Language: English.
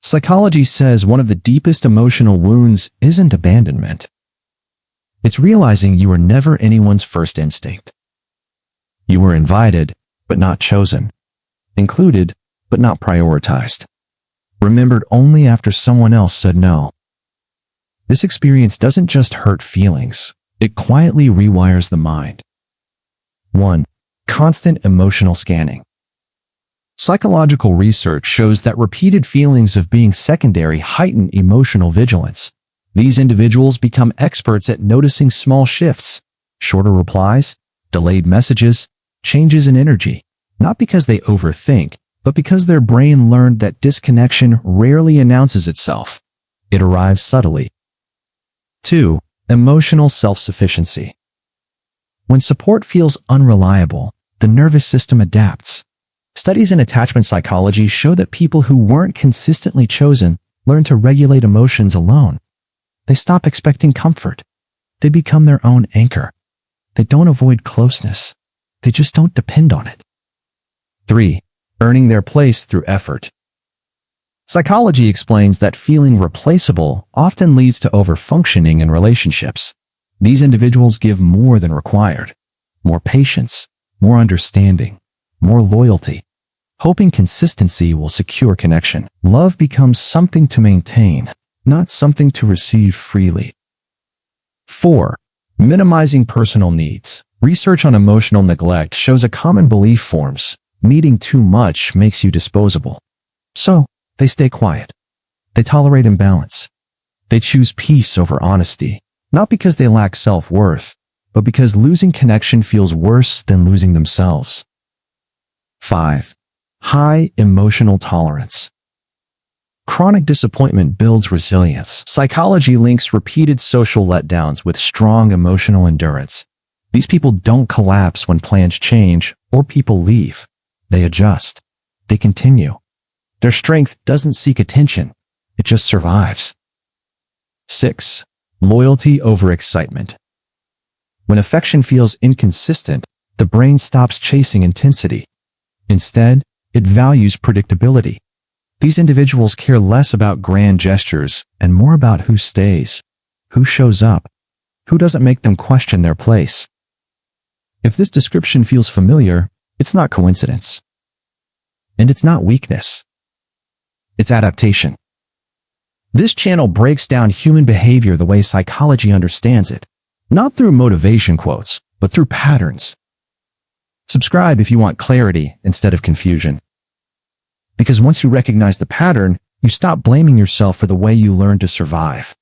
Psychology says one of the deepest emotional wounds isn't abandonment. It's realizing you were never anyone's first instinct. You were invited, but not chosen. Included, but not prioritized. Remembered only after someone else said no. This experience doesn't just hurt feelings, it quietly rewires the mind. 1. Constant emotional scanning. Psychological research shows that repeated feelings of being secondary heighten emotional vigilance. These individuals become experts at noticing small shifts, shorter replies, delayed messages, changes in energy, not because they overthink, but because their brain learned that disconnection rarely announces itself. It arrives subtly. 2. Emotional self-sufficiency. When support feels unreliable, the nervous system adapts. Studies in attachment psychology show that people who weren't consistently chosen learn to regulate emotions alone. They stop expecting comfort. They become their own anchor. They don't avoid closeness. They just don't depend on it. 3. Earning their place through effort. Psychology explains that feeling replaceable often leads to overfunctioning in relationships. These individuals give more than required. More patience, more understanding, more loyalty, hoping consistency will secure connection. Love becomes something to maintain, not something to receive freely. 4. Minimizing personal needs. Research on emotional neglect shows a common belief forms: needing too much makes you disposable. So, they stay quiet. They tolerate imbalance. They choose peace over honesty, not because they lack self-worth, but because losing connection feels worse than losing themselves. 5. High emotional tolerance. Chronic disappointment builds resilience. Psychology links repeated social letdowns with strong emotional endurance. These people don't collapse when plans change or people leave. They adjust. They continue. Their strength doesn't seek attention. It just survives. 6. Loyalty over excitement. When affection feels inconsistent, the brain stops chasing intensity. Instead, it values predictability. These individuals care less about grand gestures and more about who stays, who shows up, who doesn't make them question their place. If this description feels familiar, it's not coincidence. And it's not weakness. It's adaptation. This channel breaks down human behavior the way psychology understands it, not through motivation quotes, but through patterns. Subscribe if you want clarity instead of confusion. Because once you recognize the pattern, you stop blaming yourself for the way you learned to survive.